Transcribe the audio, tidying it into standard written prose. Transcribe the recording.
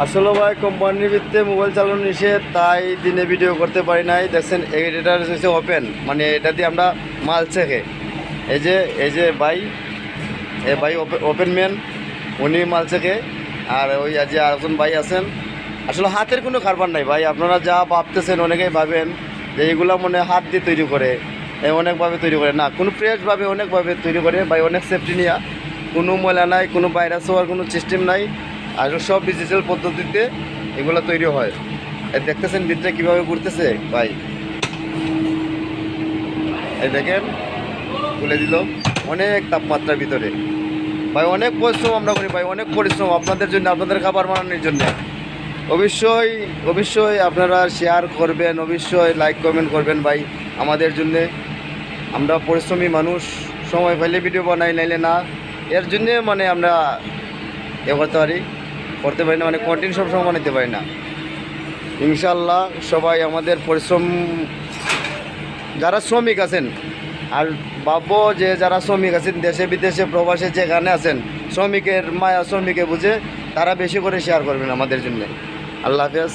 আসলে ভাই কোম্পানির ভিত্তিতে মোবাইল চালানো নিষেধ, তাই দিনে ভিডিও করতে পারি নাই। দেখছেন এটা হচ্ছে ওপেন, মানে এটা দিয়ে আমরা মাল চেখে এই যে ভাই ভাই ওপেন ম্যান, উনি মাল চেখে। আর ওই যে আরেকজন ভাই আছেন, আসলে হাতের কোনো কারবার নাই ভাই। আপনারা যা ভাবতেছেন, অনেকেই ভাবেন যে এইগুলো মনে হয় হাত দিয়ে তৈরি করে, অনেকভাবে তৈরি করে না, কোনো ফ্রেশভাবে অনেকভাবে তৈরি করে ভাই, অনেক সেফটি নিয়ে, কোনো ময়লা নাই, কোনো ভাইরাস হওয়ার কোনো সিস্টেম নাই। আর সব ডিজিটাল পদ্ধতিতে এগুলো তৈরি হয়। দেখতেছেন ভিতরে কীভাবে ঘুরতেছে ভাই, এই দেখেন তুলে দিল অনেক তাপমাত্রার ভিতরে ভাই। অনেক পরিশ্রম আমরা করি ভাই, অনেক পরিশ্রম আপনাদের জন্য, আপনাদের খাবার বানানোর জন্য। অবশ্যই আপনারা শেয়ার করবেন, অবশ্যই লাইক কমেন্ট করবেন ভাই আমাদের জন্যে। আমরা পরিশ্রমী মানুষ, সময় পাইলে ভিডিও বানাই, নাইলে না। এর জন্যে মানে আমরা করতে পারি না, মানে কন্টিনিউ সব সময় বানাতে পারি না। ইনশাল্লাহ সবাই আমাদের পরিশ্রম, যারা শ্রমিক আছেন, আর ভাববো যে যারা শ্রমিক আছেন দেশে বিদেশে প্রবাসে যেখানে আছেন, শ্রমিকের মায়া শ্রমিকে বুঝে তারা বেশি করে শেয়ার করবেন আমাদের জন্য। আল্লাহ হাফেজ।